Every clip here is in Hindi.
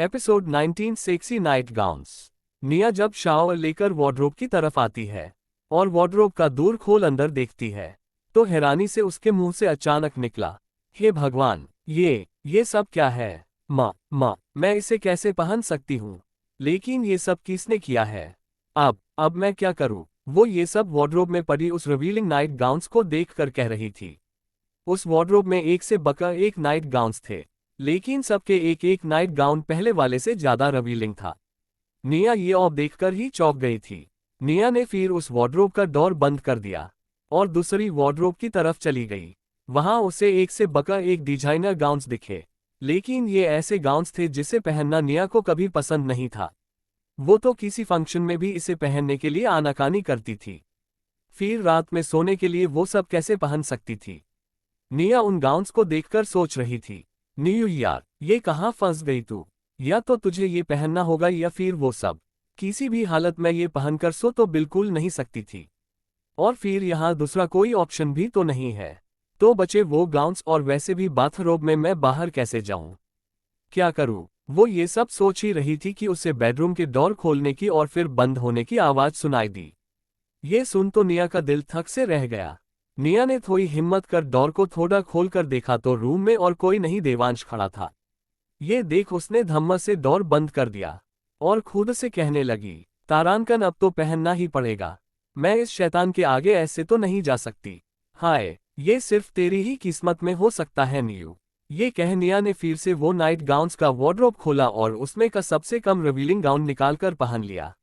Episode 19 sexy night gowns. निया जब शावर लेकर वार्डरोब की तरफ आती है और वार्डरोब का दूर खोल अंदर देखती है तो हैरानी से उसके मुंह से अचानक निकला, हे भगवान, ये सब क्या है? माँ, मैं इसे कैसे पहन सकती हूँ? लेकिन ये सब किसने किया है? अब मैं क्या करूँ? वो ये सब वार्डरोब में पड़ी उस रिवीलिंग नाइट गाउन्स को देखकर कह रही थी। उस वार्डरोब में एक से बढ़कर एक नाइट गाउन्स थे, लेकिन सबके एक एक नाइट गाउन पहले वाले से ज्यादा रिवीलिंग था। निया ये ऑब देखकर ही चौंक गई थी। निया ने फिर उस वार्डरोब का डोर बंद कर दिया और दूसरी वार्डरोब की तरफ चली गई। वहां उसे एक से बढ़कर एक डिजाइनर गाउन्स दिखे, लेकिन ये ऐसे गाउन्स थे जिसे पहनना निया को कभी पसंद नहीं था। वो तो किसी फंक्शन में भी इसे पहनने के लिए आनाकानी करती थी, फिर रात में सोने के लिए वो सब कैसे पहन सकती थी? निया उन गाउन्स को देखकर सोच रही थी, न्यू यार, ये कहाँ फंस गई तू? या तो तुझे ये पहनना होगा या फिर वो सब। किसी भी हालत में ये पहनकर सो तो बिल्कुल नहीं सकती थी। और फिर यहाँ दूसरा कोई ऑप्शन भी तो नहीं है। तो बचे वो गाउन्स, और वैसे भी बाथरोब में मैं बाहर कैसे जाऊं? क्या करूं? वो ये सब सोच ही रही थी कि उसे बेडरूम के डोर खोलने की और फिर बंद होने की आवाज सुनाई दी। ये सुन तो निया का दिल थक से रह गया। निया ने थोड़ी हिम्मत कर डोर को थोड़ा खोलकर देखा तो रूम में और कोई नहीं, देवांश खड़ा था। ये देख उसने धम्मा से डोर बंद कर दिया और खुद से कहने लगी, तारांकन, अब तो पहनना ही पड़ेगा। मैं इस शैतान के आगे ऐसे तो नहीं जा सकती। हाय, ये सिर्फ तेरी ही किस्मत में हो सकता है नीयू। ये कह निया ने फिर से वो नाइट गाउन्स का वार्डरोब खोला और उसमें का सबसे कम रिवीलिंग गाउन निकालकर पहन लिया।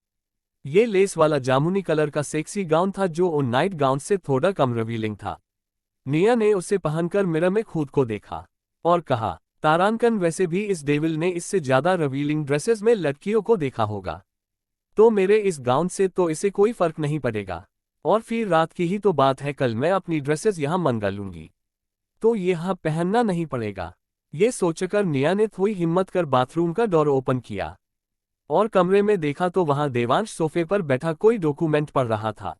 ये लेस वाला जामुनी कलर का सेक्सी गाउन था जो उन नाइट गाउन से थोड़ा कम रिवीलिंग था। निया ने उसे पहनकर मिरर में खुद को देखा और कहा, तारांकन, वैसे भी इस डेविल ने इससे ज्यादा रिवीलिंग ड्रेसेस में लड़कियों को देखा होगा, तो मेरे इस गाउन से तो इसे कोई फर्क नहीं पड़ेगा। और फिर रात की ही तो बात है, कल मैं अपनी ड्रेसेस यहाँ मंगा लूंगी, तो यह पहनना नहीं पड़ेगा। ये सोचकर निया ने थोड़ी हिम्मत कर बाथरूम का डोर ओपन किया और कमरे में देखा तो वहां देवांश सोफे पर बैठा कोई डॉक्यूमेंट पढ़ रहा था।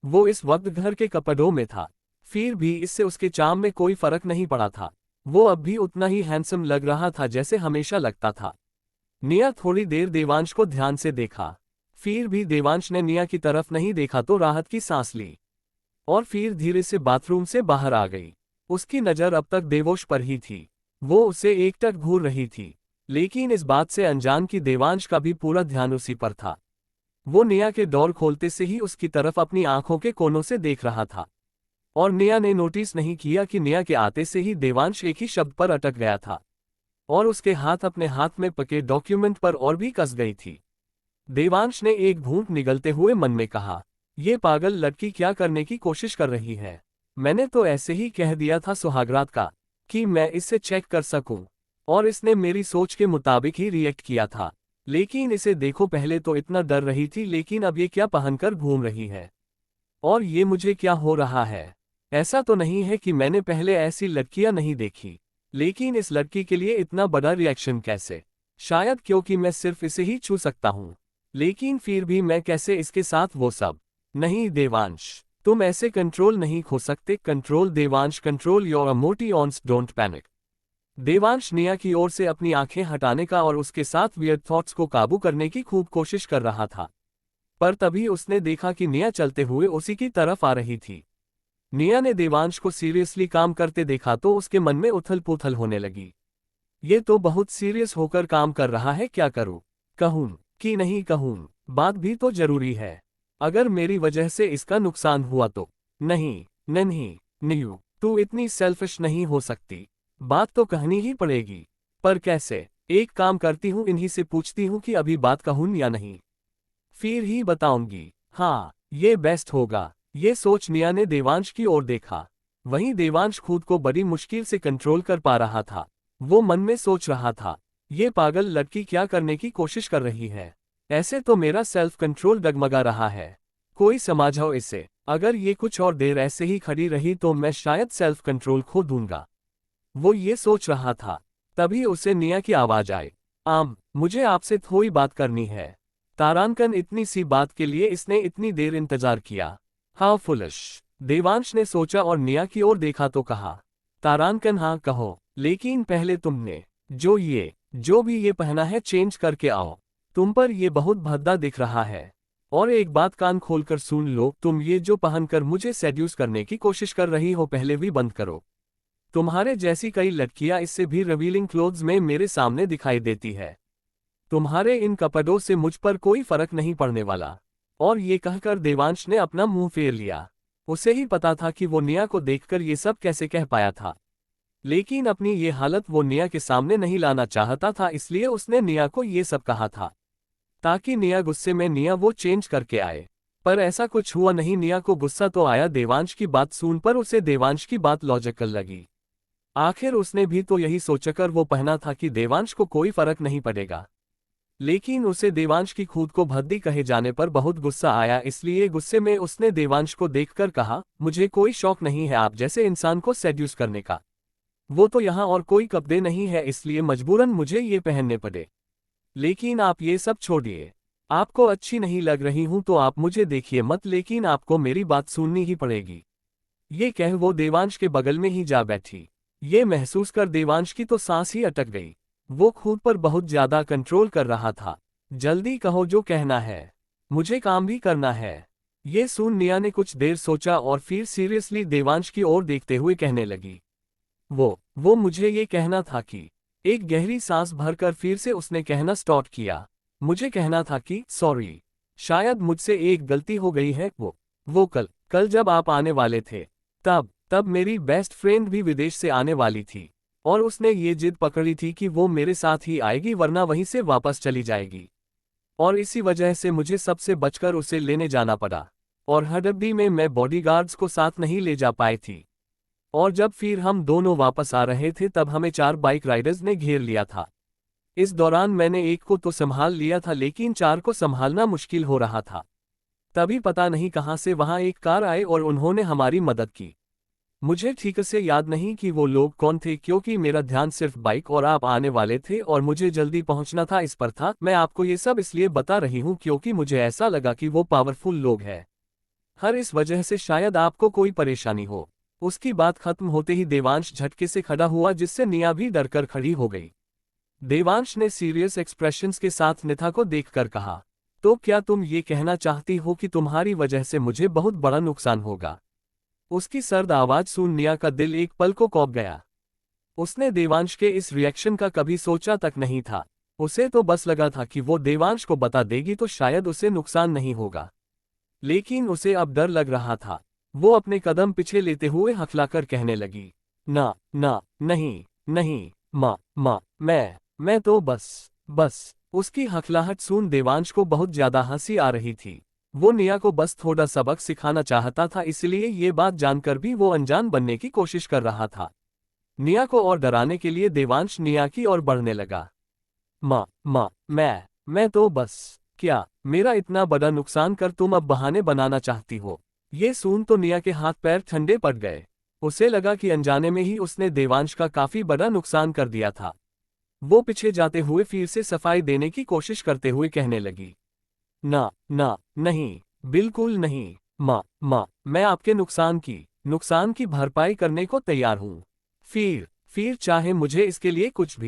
वो इस वक्त घर के कपड़ों में था, फिर भी इससे उसके चार्म में कोई फर्क नहीं पड़ा था। वो अब भी उतना ही हैंडसम लग रहा था जैसे हमेशा लगता था। निया थोड़ी देर देवांश को ध्यान से देखा, फिर भी देवांश ने निया की तरफ नहीं देखा तो राहत की सांस ली और फिर धीरे से बाथरूम से बाहर आ गई। उसकी नज़र अब तक देवोश पर ही थी। वो उसे एकटक घूर रही थी, लेकिन इस बात से अनजान कि देवांश का भी पूरा ध्यान उसी पर था। वो निया के डोर खोलते से ही उसकी तरफ अपनी आंखों के कोनों से देख रहा था और निया ने नोटिस नहीं किया कि निया के आते से ही देवांश एक ही शब्द पर अटक गया था और उसके हाथ अपने हाथ में पके डॉक्यूमेंट पर और भी कस गई थी। देवांश ने एक घूंट निगलते हुए मन में कहा, ये पागल लड़की क्या करने की कोशिश कर रही है? मैंने तो ऐसे ही कह दिया था सुहागरात का कि मैं इससे चेक कर सकूं, और इसने मेरी सोच के मुताबिक ही रिएक्ट किया था। लेकिन इसे देखो, पहले तो इतना डर रही थी, लेकिन अब ये क्या पहनकर घूम रही है? और ये मुझे क्या हो रहा है? ऐसा तो नहीं है कि मैंने पहले ऐसी लड़कियां नहीं देखी, लेकिन इस लड़की के लिए इतना बड़ा रिएक्शन कैसे? शायद क्योंकि मैं सिर्फ इसे ही छू सकता हूँ, लेकिन फिर भी मैं कैसे इसके साथ वो सब? नहीं देवांश, तुम ऐसे कंट्रोल नहीं खो सकते। Control Devansh, control your emotions, don't panic. Devansh निया की ओर से अपनी आंखें हटाने का और उसके साथ वियर्ड थॉट्स को काबू करने की खूब कोशिश कर रहा था, पर तभी उसने देखा कि निया चलते हुए उसी की तरफ आ रही थी। निया ने देवांश को सीरियसली काम करते देखा तो उसके मन में उथल पुथल होने लगी। ये तो बहुत सीरियस होकर काम कर रहा है, क्या करूं? कहूं कि नहीं कहूं? बात भी तो जरूरी है। अगर मेरी वजह से इसका नुकसान हुआ तो? नहीं नहीं न्यू, तू इतनी सेल्फिश नहीं हो सकती। बात तो कहनी ही पड़ेगी, पर कैसे? एक काम करती हूँ, इन्हीं से पूछती हूँ कि अभी बात कहूँ या नहीं, फिर ही बताऊंगी। हाँ, ये बेस्ट होगा। ये सोच निया ने देवांश की ओर देखा। वहीं देवांश खुद को बड़ी मुश्किल से कंट्रोल कर पा रहा था। वो मन में सोच रहा था, ये पागल लड़की क्या करने की कोशिश कर रही है? ऐसे तो मेरा सेल्फ कंट्रोल डगमगा रहा है। कोई समझाओ इसे। अगर ये कुछ और देर ऐसे ही खड़ी रही तो मैं शायद सेल्फ कंट्रोल खो दूंगा। वो ये सोच रहा था, तभी उसे निया की आवाज आई, मुझे आपसे थोड़ी बात करनी है। तारांकन, इतनी सी बात के लिए इसने इतनी देर इंतजार किया। How foolish. देवांश ने सोचा और निया की ओर देखा तो कहा, तारांकन, हाँ कहो, लेकिन पहले तुमने जो भी ये पहना है चेंज करके आओ। तुम पर ये बहुत भद्दा दिख रहा है। और एक बात कान खोलकर सुन लो, तुम ये जो पहनकर मुझे सेड्यूस करने की कोशिश कर रही हो पहले भी बंद करो। तुम्हारे जैसी कई लड़कियां इससे भी रिवीलिंग क्लोथ्स में मेरे सामने दिखाई देती है। तुम्हारे इन कपड़ों से मुझ पर कोई फर्क नहीं पड़ने वाला। और ये कहकर देवांश ने अपना मुंह फेर लिया। उसे ही पता था कि वो निया को देखकर ये सब कैसे कह पाया था। लेकिन अपनी ये हालत वो निया के सामने नहीं लाना चाहता था, इसलिए उसने निया को ये सब कहा था ताकि निया गुस्से में निया वो चेंज करके आए। पर ऐसा कुछ हुआ नहीं। निया को गुस्सा तो आया देवांश की बात सुन, पर उसे देवांश की बात लॉजिकल लगी। आखिर उसने भी तो यही सोचकर वो पहना था कि देवांश को कोई फर्क नहीं पड़ेगा। लेकिन उसे देवांश की खुद को भद्दी कहे जाने पर बहुत गुस्सा आया, इसलिए गुस्से में उसने देवांश को देखकर कहा, मुझे कोई शौक नहीं है आप जैसे इंसान को सेड्यूस करने का। वो तो यहाँ और कोई कपड़े नहीं है, इसलिए मजबूरन मुझे ये पहनने पड़े। लेकिन आप ये सब छोड़िए। आपको अच्छी नहीं लग रही हूं तो आप मुझे देखिए मत, लेकिन आपको मेरी बात सुननी ही पड़ेगी। ये कह वो देवांश के बगल में ही जा बैठी। ये महसूस कर देवांश की तो सांस ही अटक गई। वो खुद पर बहुत ज्यादा कंट्रोल कर रहा था। जल्दी कहो जो कहना है, मुझे काम भी करना है। ये सुन निया ने कुछ देर सोचा और फिर सीरियसली देवांश की ओर देखते हुए कहने लगी, वो मुझे ये कहना था कि। एक गहरी सांस भरकर फिर से उसने कहना स्टार्ट किया, मुझे कहना था कि सॉरी, शायद मुझसे एक गलती हो गई है। वो कल जब आप आने वाले थे तब मेरी बेस्ट फ्रेंड भी विदेश से आने वाली थी और उसने ये जिद पकड़ी थी कि वो मेरे साथ ही आएगी वरना वहीं से वापस चली जाएगी। और इसी वजह से मुझे सबसे बचकर उसे लेने जाना पड़ा और हडब्बी में मैं बॉडीगार्ड्स को साथ नहीं ले जा पाई थी। और जब फिर हम दोनों वापस आ रहे थे तब हमें 4 बाइक राइडर्स ने घेर लिया था। इस दौरान मैंने एक को तो संभाल लिया था लेकिन 4 को संभालना मुश्किल हो रहा था। तभी पता नहीं कहां से वहां एक कार आए और उन्होंने हमारी मदद की। मुझे ठीक से याद नहीं कि वो लोग कौन थे क्योंकि मेरा ध्यान सिर्फ बाइक और आप आने वाले थे और मुझे जल्दी पहुंचना था इस पर था। मैं आपको ये सब इसलिए बता रही हूं क्योंकि मुझे ऐसा लगा कि वो पावरफुल लोग हैं। हर इस वजह से शायद आपको कोई परेशानी हो। उसकी बात खत्म होते ही देवांश झटके से खड़ा हुआ जिससे निया भी डरकर खड़ी हो गई। देवांश ने सीरियस एक्सप्रेशंस के साथ निथा को देखकर कहा, तो क्या तुम ये कहना चाहती हो कि तुम्हारी वजह से मुझे बहुत बड़ा नुकसान होगा? उसकी सर्द आवाज सुन निया का दिल एक पल को कौंप गया। उसने देवांश के इस रिएक्शन का कभी सोचा तक नहीं था। उसे तो बस लगा था कि वो देवांश को बता देगी तो शायद उसे नुकसान नहीं होगा। लेकिन उसे अब डर लग रहा था। वो अपने कदम पीछे लेते हुए हकलाकर कहने लगी, ना ना नहीं नहीं माँ मैं तो बस। उसकी हकलाहट सुन देवांश को बहुत ज्यादा हंसी आ रही थी। वो निया को बस थोड़ा सबक सिखाना चाहता था, इसलिए ये बात जानकर भी वो अनजान बनने की कोशिश कर रहा था। निया को और डराने के लिए देवांश निया की ओर बढ़ने लगा। माँ मैं तो बस, क्या मेरा इतना बड़ा नुकसान कर तुम अब बहाने बनाना चाहती हो? ये सुन तो निया के हाथ पैर ठंडे पड़ गए। उसे लगा कि अनजाने में ही उसने देवांश का काफी बड़ा नुकसान कर दिया था। वो पीछे जाते हुए फिर से सफाई देने की कोशिश करते हुए कहने लगी, ना नहीं, बिल्कुल नहीं माँ मैं आपके नुकसान की भरपाई करने को तैयार हूँ। फिर चाहे मुझे इसके लिए कुछ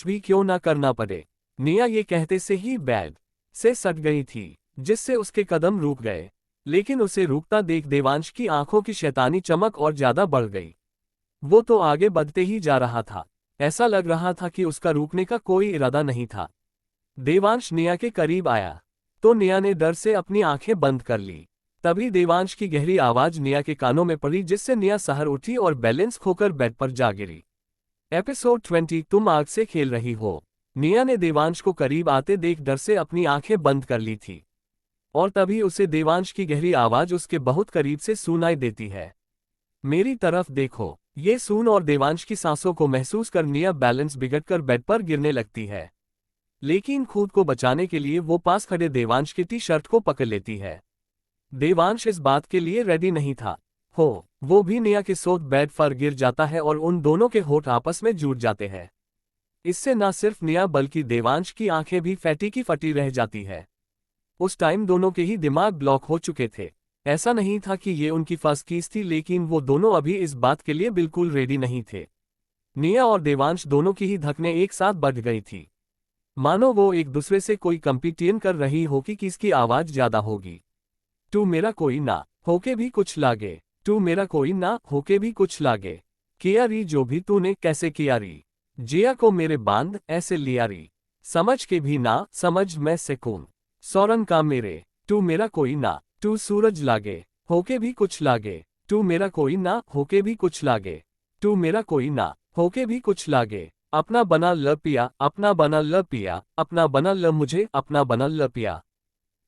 भी क्यों ना करना पड़े। निया ये कहते से ही बेड से सट गई थी जिससे उसके कदम रुक गए। लेकिन उसे रुकता देख देवांश की आंखों की शैतानी चमक और ज्यादा बढ़ गई। वो तो आगे बढ़ते ही जा रहा था। ऐसा लग रहा था कि उसका रुकने का कोई इरादा नहीं था। देवांश निया के करीब आया तो निया ने डर से अपनी आंखें बंद कर ली। तभी देवांश की गहरी आवाज निया के कानों में पड़ी जिससे निया सहर उठी और बैलेंस खोकर बेड पर जा गिरी। एपिसोड 20 तुम आग से खेल रही हो। निया ने देवांश को करीब आते देख डर से अपनी आंखें बंद कर ली थी और तभी उसे देवांश की गहरी आवाज उसके बहुत करीब से सुनाई देती है, मेरी तरफ देखो। ये सुन और देवांश की सांसों को महसूस कर निया बैलेंस बिगड़कर बेड पर गिरने लगती है। लेकिन खुद को बचाने के लिए वो पास खड़े देवांश की टी शर्ट को पकड़ लेती है। देवांश इस बात के लिए रेडी नहीं था। वो भी निया के साथ बेड पर गिर जाता है और उन दोनों के होठ आपस में जुड़ जाते हैं। इससे न सिर्फ निया बल्कि देवांश की आंखें भी फटी की फटी रह जाती है। उस टाइम दोनों के ही दिमाग ब्लॉक हो चुके थे। ऐसा नहीं था कि ये उनकी फर्स्ट किस थी, लेकिन वो दोनों अभी इस बात के लिए बिल्कुल रेडी नहीं थे। निया और देवांश दोनों की ही धड़कनें एक साथ बढ़ गई थी, मानो वो एक दूसरे से कोई कंपटीशन कर रही हो कि किसकी आवाज ज्यादा होगी। तू मेरा कोई ना होके भी कुछ लागे, तू मेरा कोई ना होके भी कुछ लागे, किया री जो भी तूने कैसे किया री, जिया को मेरे बांध ऐसे लिया री, समझ के भी ना समझ मैं से कौन, सौरन का मेरे, तू मेरा कोई ना, तू सूरज लागे होके भी कुछ लागे, तू मेरा कोई ना होके भी कुछ लागे, तू मेरा कोई ना होके भी कुछ लागे, अपना बना ल पिया, अपना बना ल पिया, अपना बना ल मुझे, अपना बना ल पिया,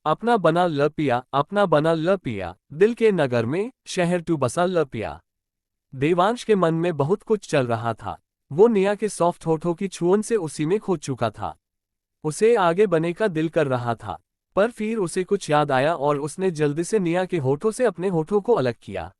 अपना बना ल पिया, अपना बना ल पिया, दिल के नगर में शहर तू बसा ल पिया। देवांश के मन में बहुत कुछ चल रहा था। वो निया के सॉफ्ट होठों की छुअन से उसी में खो चुका था। उसे आगे बढ़ने का दिल कर रहा था, पर फिर उसे कुछ याद आया और उसने जल्दी से निया के होठों से अपने होठों को अलग किया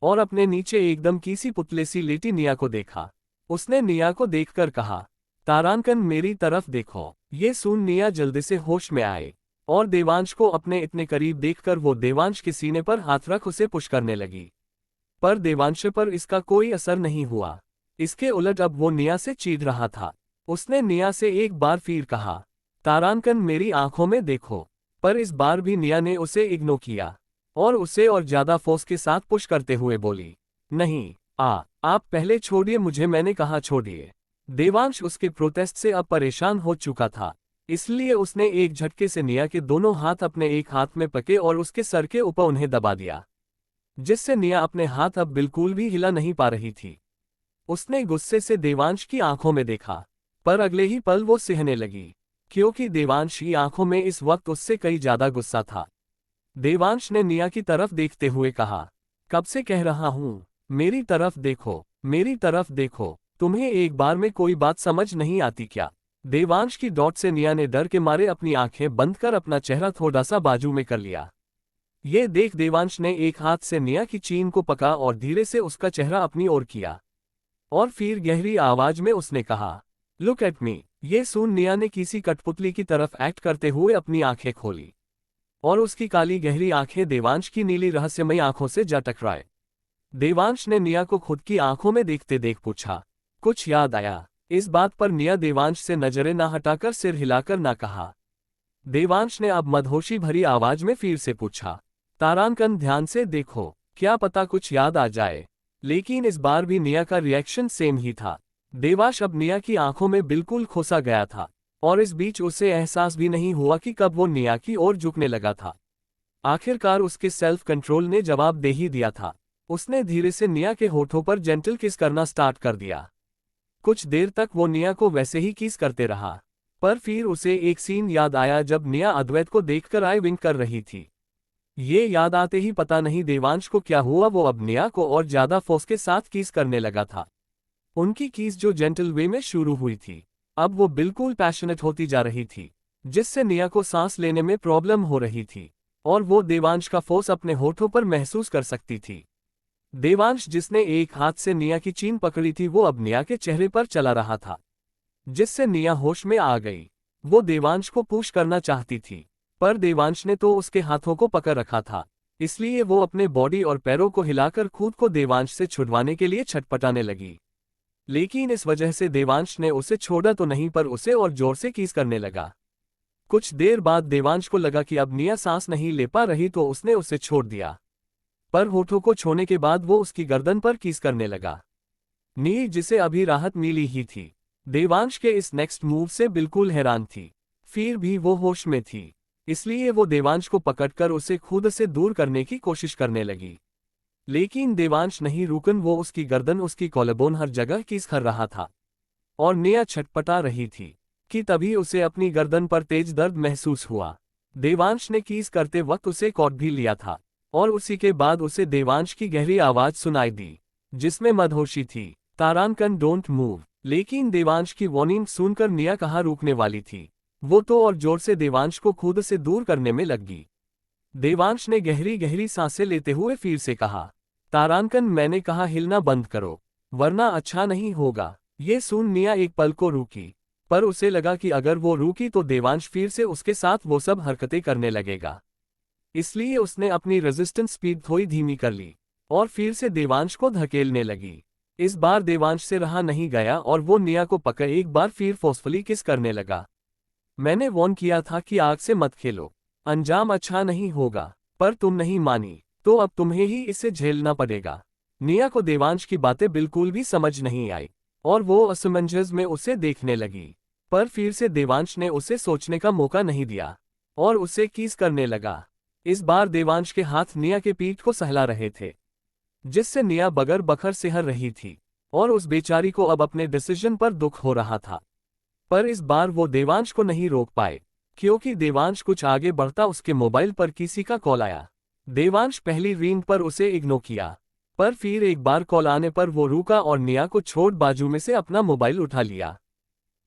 और अपने नीचे एकदम किसी पुतले सी लेटी निया को देखा। उसने निया को देखकर कहा, तारांकन मेरी तरफ देखो। ये सुन निया जल्दी से होश में आए और देवांश को अपने इतने करीब देखकर वो देवांश के सीने पर हाथ रख उसे पुश करने लगी, पर देवांश पर इसका कोई असर नहीं हुआ। इसके उलट अब वो निया से चीढ़ रहा था। उसने निया से एक बार फिर कहा, तारांकन मेरी आंखों में देखो, पर इस बार भी निया ने उसे इग्नोर किया और उसे और ज्यादा फोर्स के साथ पुश करते हुए बोली, नहीं आप पहले छोड़िए मुझे, मैंने कहा छोड़िए। देवांश उसके प्रोटेस्ट से अब परेशान हो चुका था, इसलिए उसने एक झटके से निया के दोनों हाथ अपने एक हाथ में पकड़े और उसके सर के ऊपर उन्हें दबा दिया, जिससे निया अपने हाथ अब बिल्कुल भी हिला नहीं पा रही थी। उसने गुस्से से देवांश की आंखों में देखा, पर अगले ही पल वो सहने लगी, क्योंकि देवांश की आंखों में इस वक्त उससे कई ज्यादा गुस्सा था। देवांश ने निया की तरफ देखते हुए कहा, कब से कह रहा हूं, मेरी तरफ देखो, मेरी तरफ देखो, तुम्हें एक बार में कोई बात समझ नहीं आती क्या? देवांश की डॉट से निया ने डर के मारे अपनी आंखें बंद कर अपना चेहरा थोड़ा सा बाजू में कर लिया। ये देख देवांश ने एक हाथ से निया की चीन को पकड़ा और धीरे से उसका चेहरा अपनी ओर किया और फिर गहरी आवाज में उसने कहा, लुक एट मी। ये सुन निया ने किसी कठपुतली की तरफ एक्ट करते हुए अपनी आंखें खोली और उसकी काली गहरी आंखें देवांश की नीली रहस्यमयी आंखों से जा टकराए। देवांश ने निया को खुद की आंखों में देखते देख पूछा, कुछ याद आया? इस बात पर निया देवांश से नजरें ना हटाकर सिर हिलाकर ना कहा। देवांश ने अब मदहोशी भरी आवाज में फिर से पूछा, तारांकन ध्यान से देखो, क्या पता कुछ याद आ जाए। लेकिन इस बार भी निया का रिएक्शन सेम ही था। देवांश अब निया की आंखों में बिल्कुल खोसा गया था और इस बीच उसे एहसास भी नहीं हुआ कि कब वो निया की ओर झुकने लगा था। आखिरकार उसके सेल्फ कंट्रोल ने जवाब दे ही दिया था। उसने धीरे से निया के होठों पर जेंटल किस करना स्टार्ट कर दिया। कुछ देर तक वो निया को वैसे ही किस करते रहा, पर फिर उसे एक सीन याद आया जब निया अद्वैत को देखकर आई विंक कर रही थी। ये याद आते ही पता नहीं देवांश को क्या हुआ, वो अब निया को और ज्यादा फोर्स के साथ किस करने लगा था। उनकी किस जो जेंटल वे में शुरू हुई थी, अब वो बिल्कुल पैशनेट होती जा रही थी, जिससे निया को सांस लेने में प्रॉब्लम हो रही थी और वो देवांश का फोर्स अपने होठों पर महसूस कर सकती थी। देवांश जिसने एक हाथ से निया की चीन पकड़ी थी वो अब निया के चेहरे पर चला रहा था, जिससे निया होश में आ गई। वो देवांश को पुश करना चाहती थी, पर देवांश ने तो उसके हाथों को पकड़ रखा था, इसलिए वो अपने बॉडी और पैरों को हिलाकर खुद को देवांश से छुड़वाने के लिए छटपटाने लगी। लेकिन इस वजह से देवांश ने उसे छोड़ा तो नहीं, पर उसे और जोर से किस करने लगा। कुछ देर बाद देवांश को लगा कि अब निया सांस नहीं ले पा रही तो उसने उसे छोड़ दिया, पर होठों को छोड़ने के बाद वो उसकी गर्दन पर किस करने लगा। नी जिसे अभी राहत मिली ही थी, देवांश के इस नेक्स्ट मूव से बिल्कुल हैरान थी। फिर भी वो होश में थी, इसलिए वो देवांश को पकड़कर उसे खुद से दूर करने की कोशिश करने लगी। लेकिन देवांश नहीं रुकन, वो उसकी गर्दन, उसकी कॉलरबोन, हर जगह किस कर रहा था और निया छटपटा रही थी कि तभी उसे अपनी गर्दन पर तेज दर्द महसूस हुआ। देवांश ने किस करते वक्त उसे कॉट भी लिया था और उसी के बाद उसे देवांश की गहरी आवाज सुनाई दी, जिसमें मदहोशी थी, तारांकन डोंट मूव। लेकिन देवांश की वार्निंग सुनकर निया कहाँ रुकने वाली थी, वो तो और जोर से देवांश को खुद से दूर करने में लग गई। देवांश ने गहरी गहरी सांसें लेते हुए फिर से कहा, तारांकन मैंने कहा हिलना बंद करो, वरना अच्छा नहीं होगा। ये सुन निया एक पल को रुकी, पर उसे लगा कि अगर वो रुकी तो देवांश फिर से उसके साथ वो सब हरकतें करने लगेगा, इसलिए उसने अपनी रेजिस्टेंस स्पीड थोड़ी धीमी कर ली और फिर से देवांश को धकेलने लगी। इस बार देवांश से रहा नहीं गया और वो निया को पकड़ एक बार फिर फोर्सफुली किस करने लगा। मैंने वॉर्न किया था कि आग से मत खेलो, अंजाम अच्छा नहीं होगा, पर तुम नहीं मानी, तो अब तुम्हें ही इसे झेलना पड़ेगा। निया को देवांश की बातें बिल्कुल भी समझ नहीं आई और वो असमंजस में उसे देखने लगी। पर फिर से देवांश ने उसे सोचने का मौका नहीं दिया और उसे किस करने लगा। इस बार देवांश के हाथ निया के पीठ को सहला रहे थे, जिससे निया बगर बखर सिहर रही थी और उस बेचारी को अब अपने डिसीजन पर दुख हो रहा था। पर इस बार वो देवांश को नहीं रोक पाए, क्योंकि देवांश कुछ आगे बढ़ता उसके मोबाइल पर किसी का कॉल आया। देवांश पहली रिंग पर उसे इग्नोर किया, पर फिर एक बार कॉल आने पर वो रुका और निया को छोड़ बाजू में से अपना मोबाइल उठा लिया।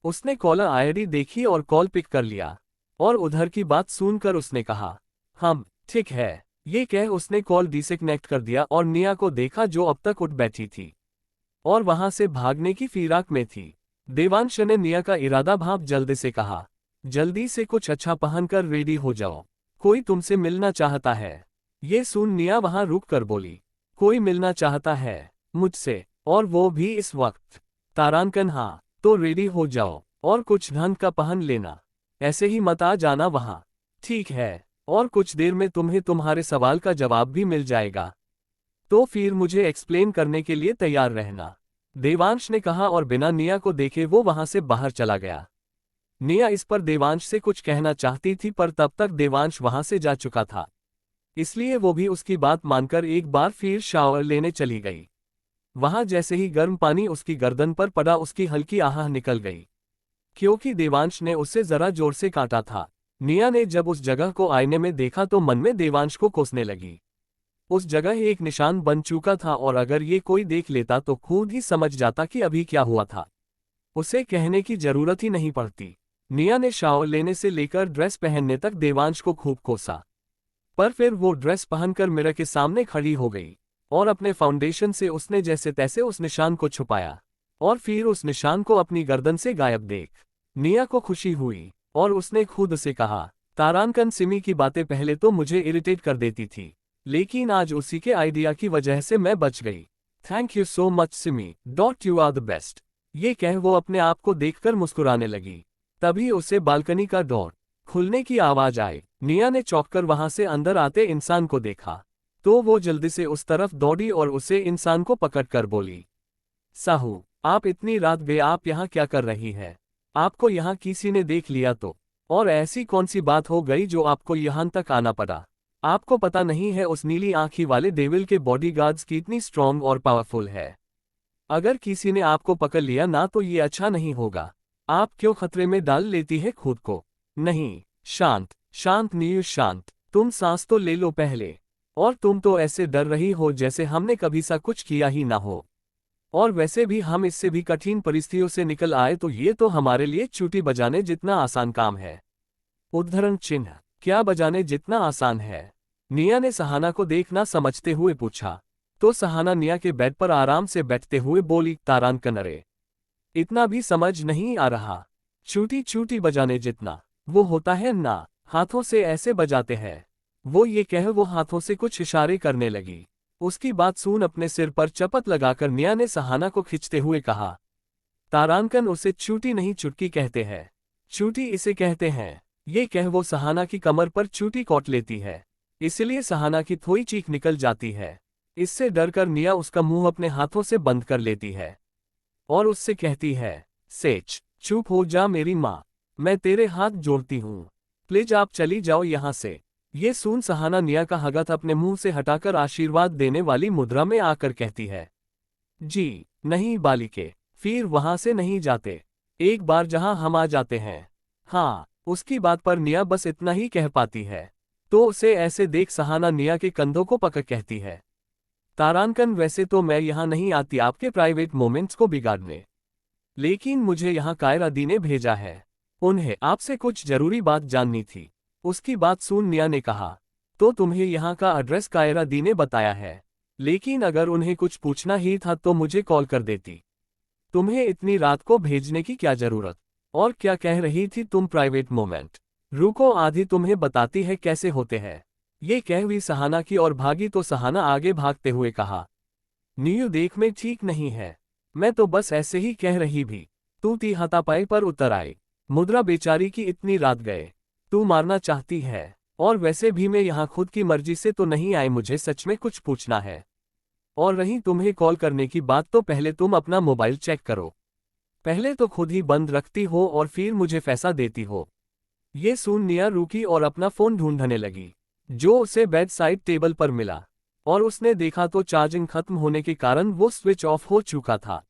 उसने कॉलर आईडी देखी और कॉल पिक कर लिया और उधर की बात सुनकर उसने कहा, हम ठीक है। ये कह उसने कॉल डिस्कनेक्ट कर दिया और निया को देखा जो अब तक उठ बैठी थी और वहां से भागने की फिराक में थी। देवांश ने निया का इरादा भाप जल्दी से कहा, जल्दी से कुछ अच्छा पहनकर रेडी हो जाओ, कोई तुमसे मिलना चाहता है। ये सुन निया वहां रुक कर बोली, कोई मिलना चाहता है मुझसे, और वो भी इस वक्त? तारांकन, हाँ, तो रेडी हो जाओ और कुछ ढंग का पहन लेना, ऐसे ही मत आ जाना वहां। ठीक है, और कुछ देर में तुम्हें तुम्हारे सवाल का जवाब भी मिल जाएगा, तो फिर मुझे एक्सप्लेन करने के लिए तैयार रहना, देवांश ने कहा और बिना निया को देखे वो वहां से बाहर चला गया। निया इस पर देवांश से कुछ कहना चाहती थी, पर तब तक देवांश वहां से जा चुका था, इसलिए वो भी उसकी बात मानकर एक बार फिर शावर लेने चली गई। वहां जैसे ही गर्म पानी उसकी गर्दन पर पड़ा उसकी हल्की आह निकल गई, क्योंकि देवांश ने उसे जरा जोर से काटा था। निया ने जब उस जगह को आईने में देखा तो मन में देवांश को कोसने लगी। उस जगह एक निशान बन चुका था और अगर ये कोई देख लेता तो खुद ही समझ जाता कि अभी क्या हुआ था, उसे कहने की जरूरत ही नहीं पड़ती। निया ने शावर लेने से लेकर ड्रेस पहनने तक देवांश को खूब कोसा, पर फिर वो ड्रेस पहनकर मिरर के सामने खड़ी हो गई और अपने फाउंडेशन से उसने जैसे तैसे उस निशान को छुपाया और फिर उस निशान को अपनी गर्दन से गायब देख निया को खुशी हुई और उसने खुद से कहा, तारांकन सिमी की बातें पहले तो मुझे इरिटेट कर देती थी, लेकिन आज उसी के आइडिया की वजह से मैं बच गई। Thank you so much Simi, you are the best. ये कह वो अपने आप को देखकर मुस्कुराने लगी। तभी उसे बालकनी का डोर खुलने की आवाज आई। निया ने चौंककर वहां से अंदर आते इंसान को देखा तो वो जल्दी से उस तरफ दौड़ी और उसे इंसान को पकड़कर बोली, साहू, आप इतनी रात गए, आप यहाँ क्या कर रही है? आपको यहाँ किसी ने देख लिया तो? और ऐसी कौन सी बात हो गई जो आपको यहाँ तक आना पड़ा? आपको पता नहीं है उस नीली आंखी वाले डेविल के बॉडीगार्ड्स कितनी स्ट्रॉन्ग और पावरफुल है? अगर किसी ने आपको पकड़ लिया ना तो ये अच्छा नहीं होगा। आप क्यों खतरे में डाल लेती है खुद को? नहीं, शांत शांत नीयू, शांत। तुम सांस तो ले लो पहले। और तुम तो ऐसे डर रही हो जैसे हमने कभी सा कुछ किया ही ना हो। और वैसे भी हम इससे भी कठिन परिस्थितियों से निकल आए, तो ये तो हमारे लिए चूटी बजाने जितना आसान काम है। उद्धरण चिन्ह, क्या बजाने जितना आसान है? निया ने सहाना को देखना समझते हुए पूछा तो सहाना निया के बेड पर आराम से बैठते हुए बोली, तारांकन, अरे इतना भी समझ नहीं आ रहा? चूटी चूटी बजाने जितना वो होता है ना, हाथों से ऐसे बजाते हैं। वो ये कह वो हाथों से कुछ इशारे करने लगी। उसकी बात सुन अपने सिर पर चपत लगाकर निया ने सहाना को खींचते हुए कहा, तारांकन, उसे चूटी नहीं चुटकी कहते हैं, चूटी इसे कहते हैं। ये कह वो सहाना की कमर पर चूटी कौट लेती है, इसलिए सहाना की थोड़ी चीख निकल जाती है। इससे डरकर निया उसका मुंह अपने हाथों से बंद कर लेती है और उससे कहती है, सेच, चुप हो जा मेरी माँ, मैं तेरे हाथ जोड़ती हूँ, प्लीज आप चली जाओ यहाँ से। ये सुन सहाना निया का हाथ अपने मुंह से हटाकर आशीर्वाद देने वाली मुद्रा में आकर कहती है, जी नहीं बालिके, फिर वहां से नहीं जाते, एक बार जहां हम आ जाते हैं। हाँ, उसकी बात पर निया बस इतना ही कह पाती है तो उसे ऐसे देख सहाना निया के कंधों को पकड़ कहती है, तारांकन, वैसे तो मैं यहाँ नहीं आती आपके प्राइवेट मोमेंट्स को बिगाड़ने, लेकिन मुझे यहाँ कायरा दी ने भेजा है, उन्हें आपसे कुछ जरूरी बात जाननी थी। उसकी बात सुन निया ने कहा, तो तुम्हें यहाँ का एड्रेस कायरा दी ने बताया है, लेकिन अगर उन्हें कुछ पूछना ही था तो मुझे कॉल कर देती। तुम्हें इतनी रात को भेजने की क्या जरूरत? और क्या कह रही थी तुम प्राइवेट मोमेंट? रुको, आधी तुम्हें बताती है कैसे होते हैं। ये कह हुई सहाना की और भागी तो सहाना आगे भागते हुए कहा, नीयू देख में ठीक नहीं है, मैं तो बस ऐसे ही कह रही भी। तू ती हाथापाई पर उतर आई। मुद्रा बेचारी की इतनी रात गए। तू मारना चाहती है। और वैसे भी मैं यहाँ खुद की मर्जी से तो नहीं आई, मुझे सच में कुछ पूछना है। और रही तुम्हें कॉल करने की बात, तो पहले तुम अपना मोबाइल चेक करो। पहले तो खुद ही बंद रखती हो और फिर मुझे पैसा देती हो। ये सुन निया रुकी और अपना फोन ढूंढने लगी, जो उसे बेड साइड टेबल पर मिला। और उसने देखा तो चार्जिंग खत्म होने के कारण वो स्विच ऑफ हो चुका था।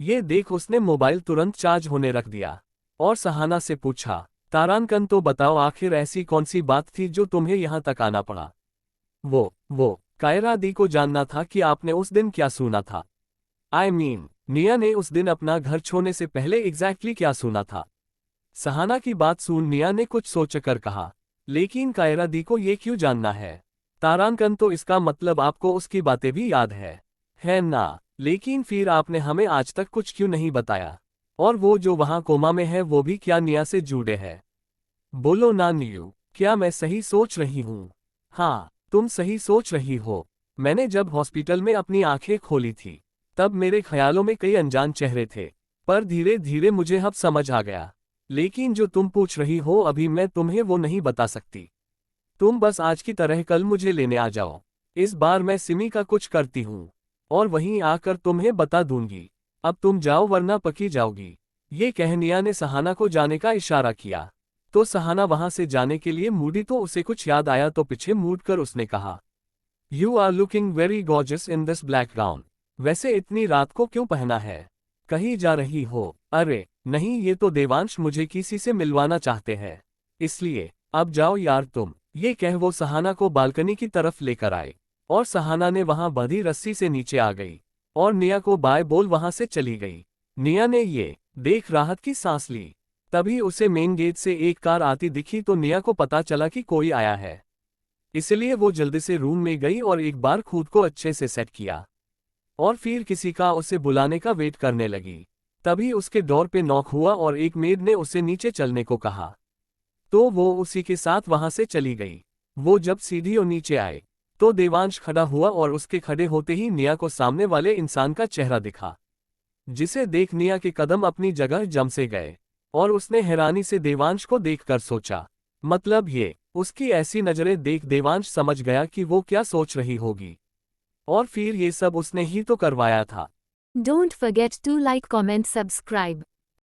ये देख उसने मोबाइल तुरंत चार्ज होने रख दिया और सहाना से पूछा, तारांकन तो बताओ आखिर ऐसी कौन सी बात थी जो तुम्हें यहाँ तक आना पड़ा। वो कायरा दी को जानना था कि आपने उस दिन क्या सुना था। निया ने उस दिन अपना घर छोड़ने से पहले एग्जैक्टली क्या सुना था। सहाना की बात सुन निया ने कुछ सोचकर कहा, लेकिन कायरा दी को ये क्यों जानना है। तारांकन तो इसका मतलब आपको उसकी बातें भी याद है ना। लेकिन फिर आपने हमें आज तक कुछ क्यों नहीं बताया। और वो जो वहां कोमा में है वो भी क्या निया से जुड़े है। बोलो ना नियू, क्या मैं सही सोच रही हूँ। हाँ, तुम सही सोच रही हो। मैंने जब हॉस्पिटल में अपनी आंखें खोली थी तब मेरे ख्यालों में कई अनजान चेहरे थे, पर धीरे धीरे मुझे अब समझ आ गया। लेकिन जो तुम पूछ रही हो अभी मैं तुम्हें वो नहीं बता सकती। तुम बस आज की तरह कल मुझे लेने आ जाओ। इस बार मैं सिमी का कुछ करती हूँ और वहीं आकर तुम्हें बता दूंगी। अब तुम जाओ वरना पकी जाओगी। ये कह निया ने सहाना को जाने का इशारा किया। तो सहाना वहां से जाने के लिए मुड़ी तो उसे कुछ याद आया, तो पीछे मुड़कर उसने कहा, you are looking very gorgeous in this black gown. वैसे इतनी रात को क्यों पहना है? कहीं जा रही हो? अरे नहीं, ये तो देवांश मुझे किसी से मिलवाना चाहते हैं, इसलिए अब जाओ यार तुम। ये कह वो सहाना को बालकनी की तरफ लेकर आए और सहाना ने वहां बंधी रस्सी से नीचे आ गई और निया को बाय बोल वहां से चली गई। निया ने ये देख राहत की सांस ली। तभी उसे मेन गेट से एक कार आती दिखी तो निया को पता चला कि कोई आया है। इसलिए वो जल्दी से रूम में गई और एक बार खुद को अच्छे से सेट किया और फिर किसी का उसे बुलाने का वेट करने लगी। तभी उसके डोर पे नॉक हुआ और एक मेड ने उसे नीचे चलने को कहा, तो वो उसी के साथ वहां से चली गई। वो जब सीढ़ियों नीचे आए तो देवांश खड़ा हुआ और उसके खड़े होते ही निया को सामने वाले इंसान का चेहरा दिखा, जिसे देख निया के कदम अपनी जगह जम से गए और उसने हैरानी से देवांश को देखकर सोचा, मतलब ये उसकी ऐसी नजरें देख देवांश समझ गया कि वो क्या सोच रही होगी। और फिर ये सब उसने ही तो करवाया था। Don't forget to like, comment, subscribe.